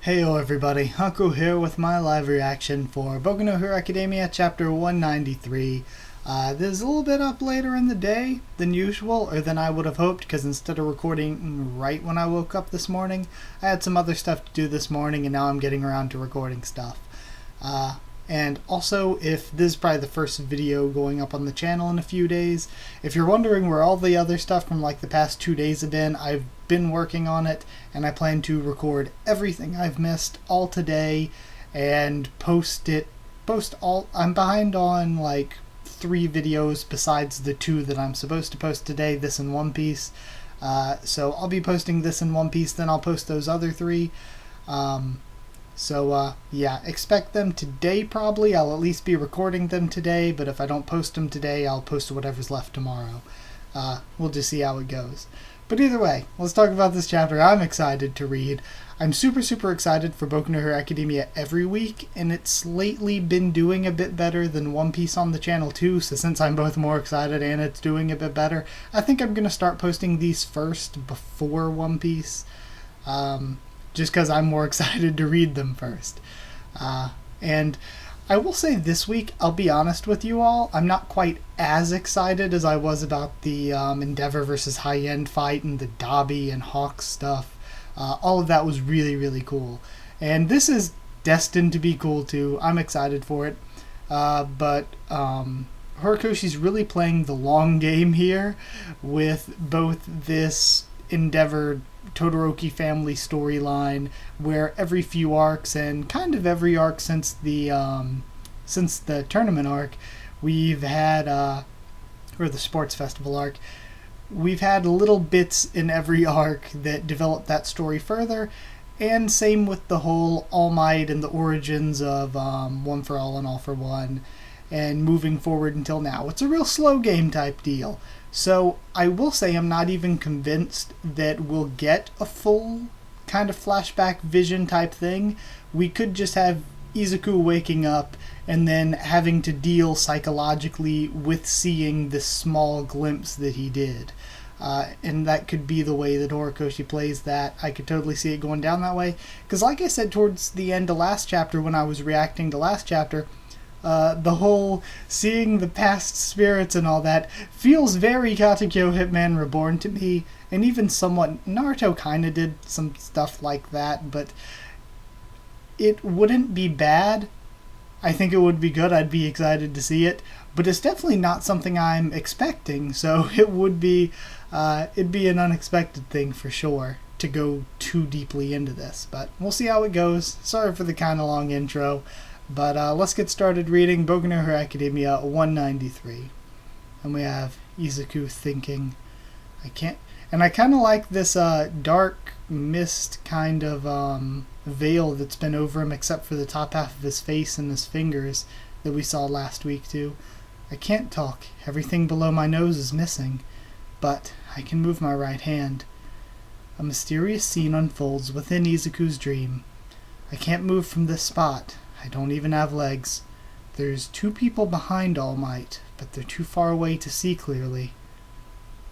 Heyo everybody, Haku here with my live reaction for Boku no Hero Academia chapter 193. This is a little bit up later in the day than usual, or than I would have hoped, because instead of recording right when I woke up this morning, I had some other stuff to do this morning, and now I'm getting around to recording stuff. And also, if this is probably the first video going up on the channel in a few days, if you're wondering where all the other stuff from like the past 2 days have been, I've been working on it, and I plan to record everything I've missed all today and post all. I'm behind on like 3 videos besides the 2 that I'm supposed to post today, this in One Piece. So I'll be posting this in One Piece, then I'll post those other 3. Yeah, expect them today probably. I'll at least be recording them today, but if I don't post them today, I'll post whatever's left tomorrow. We'll just see how it goes. But either way, let's talk about this chapter I'm excited to read. I'm super excited for Boku no Hero Academia every week, and it's lately been doing a bit better than One Piece on the channel too, so since I'm both more excited and it's doing a bit better, I think I'm going to start posting these first before One Piece. Just because I'm more excited to read them first. And I will say this week, I'll be honest with you all, I'm not quite as excited as I was about the Endeavor versus High End fight and the Dabi and Hawk stuff. All of that was really cool. And this is destined to be cool too. I'm excited for it. But Horikoshi's really playing the long game here with both this Endeavor Todoroki family storyline, where every few arcs, and kind of every arc since the tournament arc, we've had or the sports festival arc, we've had little bits in every arc that develop that story further. And same with the whole All Might and the origins of One for All and All for One, and moving forward until now. It's a real slow game type deal. So I will say I'm not even convinced that we'll get a full kind of flashback vision type thing. We could just have Izuku waking up and then having to deal psychologically with seeing this small glimpse that he did. And that could be the way that Horikoshi plays that. I could totally see it going down that way. Because like I said towards the end of last chapter when I was reacting to last chapter, the whole seeing the past spirits and all that feels very Katekyo Hitman Reborn to me, and even somewhat Naruto kind of did some stuff like that, but it wouldn't be bad. I think it would be good. I'd be excited to see it, but it's definitely not something I'm expecting, so it would be it'd be an unexpected thing for sure to go too deeply into this, but we'll see how it goes. Sorry for the kind of long intro. But let's get started reading Boku no Hero Academia 193. And we have Izuku thinking, I kind of like this dark mist kind of veil that's been over him except for the top half of his face and his fingers that we saw last week too. I can't talk. Everything below my nose is missing. But I can move my right hand. A mysterious scene unfolds within Izuku's dream. I can't move from this spot. I don't even have legs. There's 2 people behind All Might, but they're too far away to see clearly.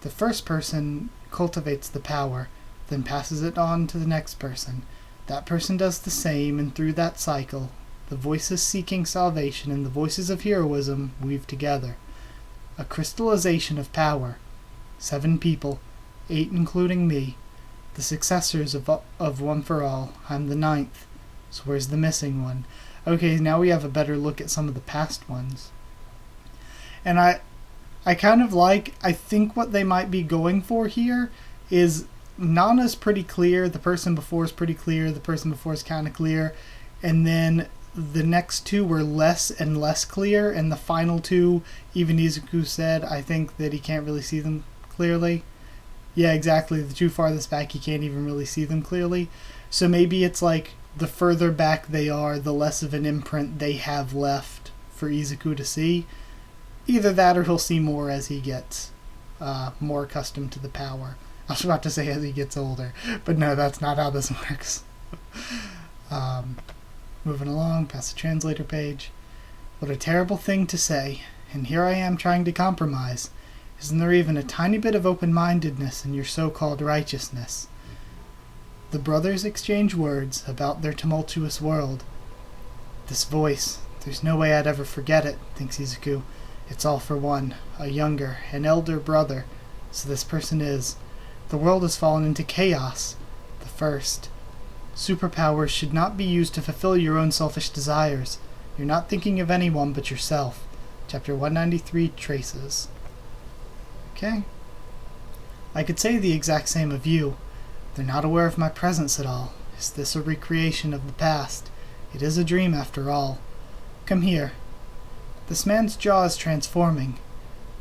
The first person cultivates the power, then passes it on to the next person. That person does the same, and through that cycle, the voices seeking salvation and the voices of heroism weave together. A crystallization of power. 7 people, 8 including me. The successors of One for All. I'm the 9th. So where's the missing one? Okay, now we have a better look at some of the past ones. And I kind of like, I think what they might be going for here is Nana's pretty clear, the person before is pretty clear, the person before is kind of clear, and then the next 2 were less and less clear, and the final 2, even Izuku said, I think that he can't really see them clearly. Yeah, exactly, the 2 farthest back, he can't even really see them clearly. So maybe it's like, the further back they are, the less of an imprint they have left for Izuku to see. Either that or he'll see more as he gets more accustomed to the power. I was about to say as he gets older, but no, that's not how this works. Moving along, past the translator page. What a terrible thing to say, and here I am trying to compromise. Isn't there even a tiny bit of open-mindedness in your so-called righteousness? The brothers exchange words about their tumultuous world. This voice, there's no way I'd ever forget it, thinks Izuku. It's all for one, a younger, an elder brother. So this person is. The world has fallen into chaos. The first. Superpowers should not be used to fulfill your own selfish desires. You're not thinking of anyone but yourself. Chapter 193, Traces. Okay. I could say the exact same of you. They're not aware of my presence at all. Is this a recreation of the past? It is a dream after all. Come here. This man's jaw is transforming.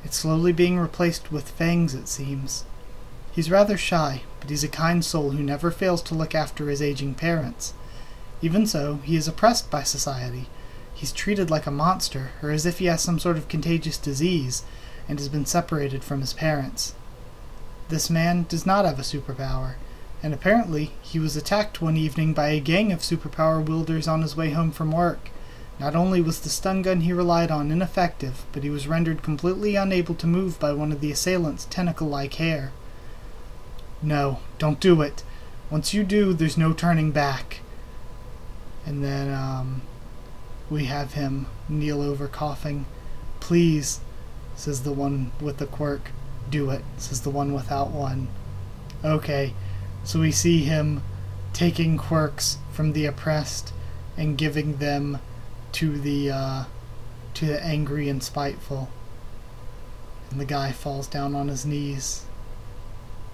It's slowly being replaced with fangs, it seems. He's rather shy, but he's a kind soul who never fails to look after his aging parents. Even so, he is oppressed by society. He's treated like a monster, or as if he has some sort of contagious disease, and has been separated from his parents. This man does not have a superpower, and apparently he was attacked one evening by a gang of superpower wielders on his way home from work. Not only was the stun gun he relied on ineffective, but he was rendered completely unable to move by one of the assailants' tentacle-like hair. No, don't do it. Once you do, there's no turning back. And then, we have him kneel over coughing. Please, says the one with the quirk. Do it, says the one without one. Okay, so we see him taking quirks from the oppressed and giving them to the angry and spiteful. And the guy falls down on his knees.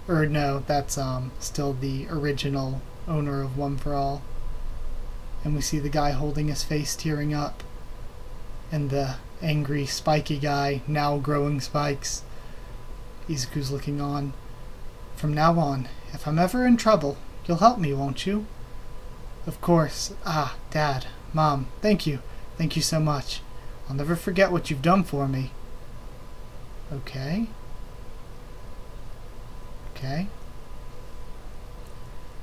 Or no, that's still the original owner of One for All. And we see the guy holding his face tearing up. And the angry, spiky guy now growing spikes. Izuku's looking on. From now on, if I'm ever in trouble, you'll help me, won't you? Of course. Ah, Dad, Mom, thank you. Thank you so much. I'll never forget what you've done for me. Okay. Okay.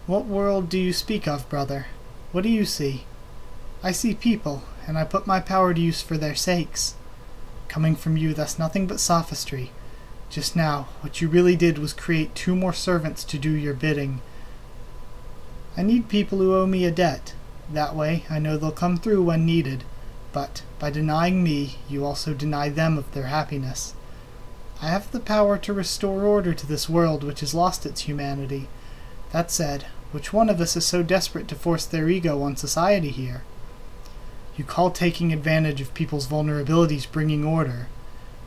What world do you speak of, brother? What do you see? I see people, and I put my power to use for their sakes. Coming from you, that's nothing but sophistry. Just now, what you really did was create 2 more servants to do your bidding. I need people who owe me a debt. That way, I know they'll come through when needed. But, by denying me, you also deny them of their happiness. I have the power to restore order to this world which has lost its humanity. That said, which one of us is so desperate to force their ego on society here? You call taking advantage of people's vulnerabilities bringing order.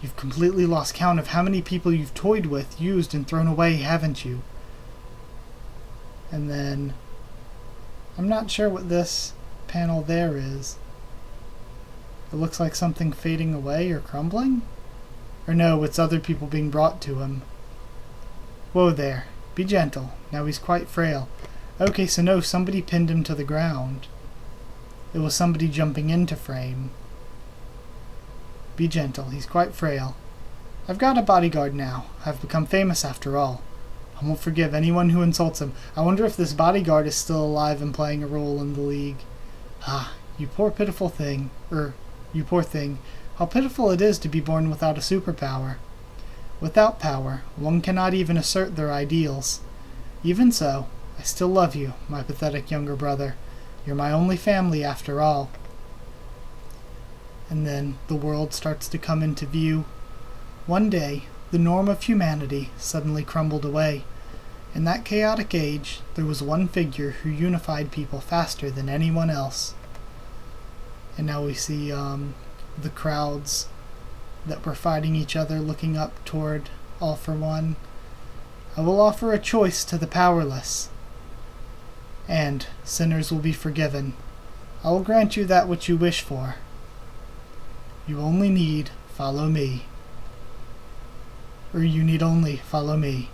You've completely lost count of how many people you've toyed with, used, and thrown away, haven't you? And then, I'm not sure what this panel there is. It looks like something fading away or crumbling? Or no, it's other people being brought to him. Whoa there. Be gentle. Now he's quite frail. Okay, so no, somebody pinned him to the ground. It was somebody jumping into frame. Be gentle. He's quite frail. I've got a bodyguard now. I've become famous after all. I won't forgive anyone who insults him. I wonder if this bodyguard is still alive and playing a role in the League. Ah, you poor pitiful thing. You poor thing. How pitiful it is to be born without a superpower. Without power, one cannot even assert their ideals. Even so, I still love you, my pathetic younger brother. You're my only family after all. And then the world starts to come into view. One day, the norm of humanity suddenly crumbled away. In that chaotic age, there was one figure who unified people faster than anyone else. And now we see the crowds that were fighting each other looking up toward All for One. I will offer a choice to the powerless, and sinners will be forgiven. I will grant you that which you wish for. You only need follow me. Or you need only follow me.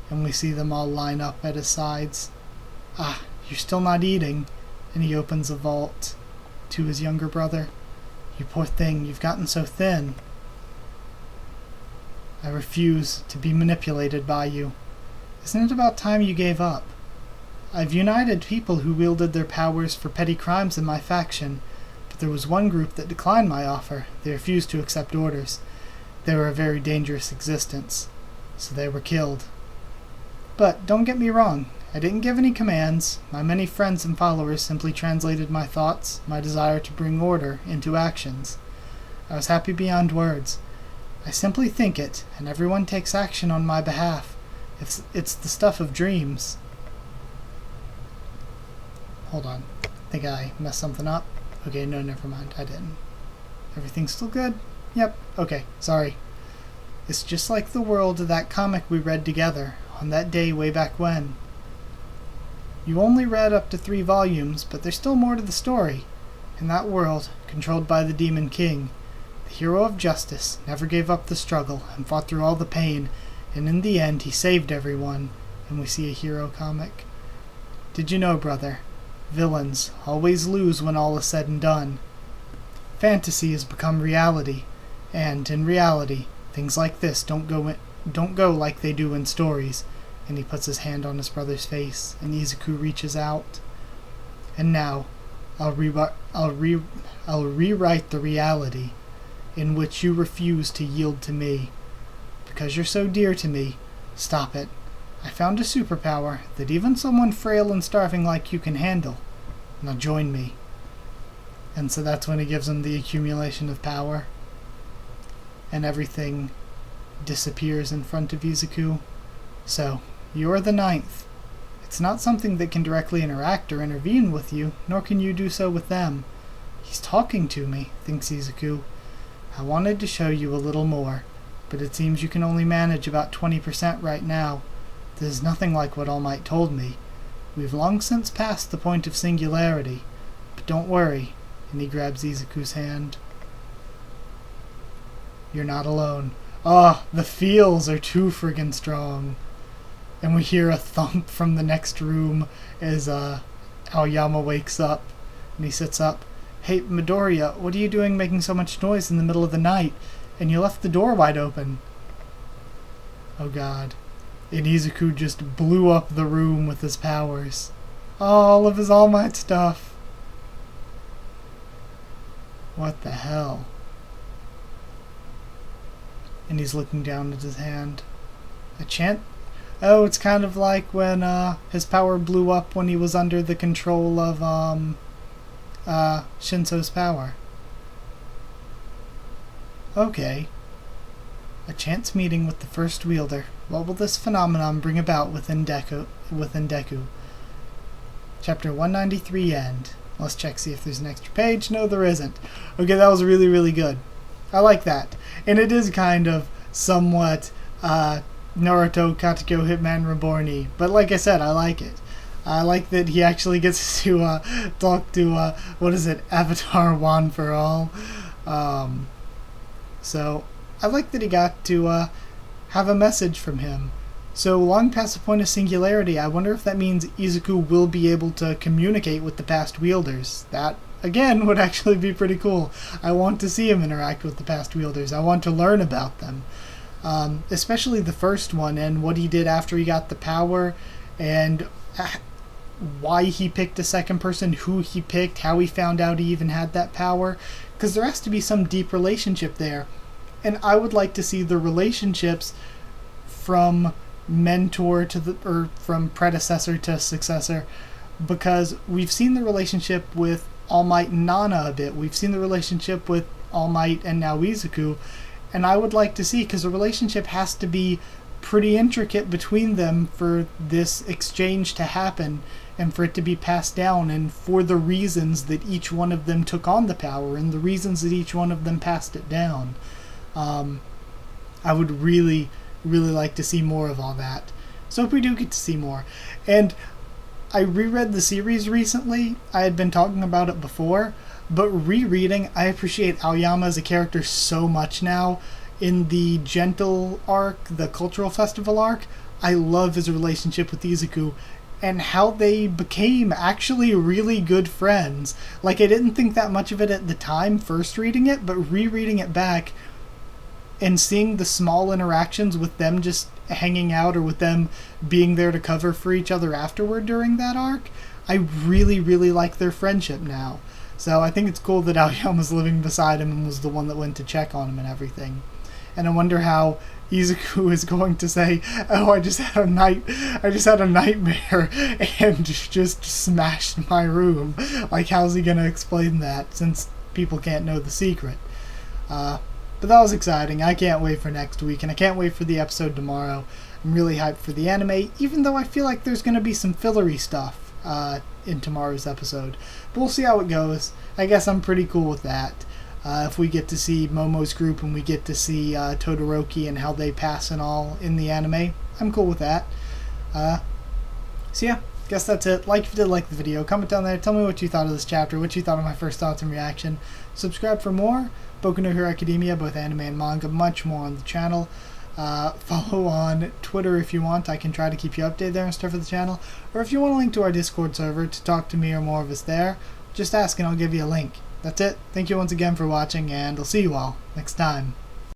And we see them all line up at his sides. Ah, you're still not eating. And he opens a vault to his younger brother. You poor thing, you've gotten so thin. I refuse to be manipulated by you. Isn't it about time you gave up? I've united people who wielded their powers for petty crimes in my faction, but there was one group that declined my offer. They refused to accept orders. They were a very dangerous existence, so they were killed. But don't get me wrong, I didn't give any commands. My many friends and followers simply translated my thoughts, my desire to bring order, into actions. I was happy beyond words. I simply think it, and everyone takes action on my behalf. It's the stuff of dreams. Hold on. I think I messed something up. Okay, no, never mind. I didn't. Everything's still good? Yep. Okay, sorry. It's just like the world of that comic we read together, on that day way back when. You only read up to 3 volumes, but there's still more to the story. In that world, controlled by the Demon King, the hero of justice never gave up the struggle and fought through all the pain, and in the end he saved everyone, and we see a hero comic. Did you know, brother? Villains always lose when all is said and done. Fantasy has become reality, and in reality, things like this don't go like they do in stories. And he puts his hand on his brother's face, and Izuku reaches out. And now, I'll rewrite the reality in which you refuse to yield to me. Because you're so dear to me, stop it. I found a superpower that even someone frail and starving like you can handle. Now join me. And so that's when he gives him the accumulation of power. And everything disappears in front of Izuku. So, you're the 9th. It's not something that can directly interact or intervene with you, nor can you do so with them. He's talking to me, thinks Izuku. I wanted to show you a little more, but it seems you can only manage about 20% right now. This is nothing like what All Might told me. We've long since passed the point of singularity. But don't worry, and he grabs Izuku's hand. You're not alone. The feels are too friggin' strong. And we hear a thump from the next room as Aoyama wakes up, and he sits up. Hey, Midoriya, what are you doing making so much noise in the middle of the night? And you left the door wide open. Oh god. And Izuku just blew up the room with his powers. All of his All Might stuff. What the hell? And he's looking down at his hand. A chant? Oh, it's kind of like when his power blew up when he was under the control of Shinso's power. Okay. A chance meeting with the first wielder. What will this phenomenon bring about within Deku? Chapter 193 end. Let's check, see if there's an extra page. No, there isn't. Okay, that was really, really good. I like that. And it is kind of somewhat Naruto Katako Hitman Reborn-y. But like I said, I like it. I like that he actually gets to talk to, Avatar One for All. So, I like that he got to have a message from him. So, long past the point of singularity, I wonder if that means Izuku will be able to communicate with the past wielders. That, again, would actually be pretty cool. I want to see him interact with the past wielders. I want to learn about them. Especially the first one, and what he did after he got the power, and why he picked a second person, who he picked, how he found out he even had that power. Because there has to be some deep relationship there. And I would like to see the relationships from mentor or from predecessor to successor, because we've seen the relationship with All Might and Nana a bit. We've seen the relationship with All Might and now Izuku, and I would like to see, because the relationship has to be pretty intricate between them for this exchange to happen and for it to be passed down, and for the reasons that each one of them took on the power and the reasons that each one of them passed it down. I would really, really like to see more of all that. So if we do get to see more. And I reread the series recently. I had been talking about it before, but rereading, I appreciate Aoyama as a character so much now. In the Gentle arc, the Cultural Festival arc, I love his relationship with Izuku and how they became actually really good friends. Like, I didn't think that much of it at the time first reading it, but rereading it back and seeing the small interactions with them just hanging out, or with them being there to cover for each other afterward during that arc, I really, really like their friendship now. So I think it's cool that Aoyama's living beside him and was the one that went to check on him and everything. And I wonder how Izuku is going to say, "Oh, I just had a nightmare and just smashed my room." Like, how's he gonna explain that since people can't know the secret? But that was exciting. I can't wait for next week, and I can't wait for the episode tomorrow. I'm really hyped for the anime, even though I feel like there's gonna be some fillery stuff in tomorrow's episode. But we'll see how it goes. I guess I'm pretty cool with that. If we get to see Momo's group and we get to see Todoroki and how they pass and all in the anime, I'm cool with that. So yeah, guess that's it. Like if you did like the video, comment down there, tell me what you thought of this chapter, what you thought of my first thoughts and reaction. Subscribe for more Boku no Hero Academia, both anime and manga, much more on the channel. Follow on Twitter if you want. I can try to keep you updated there and stuff for the channel. Or if you want a link to our Discord server to talk to me or more of us there, just ask and I'll give you a link. That's it. Thank you once again for watching, and I'll see you all next time.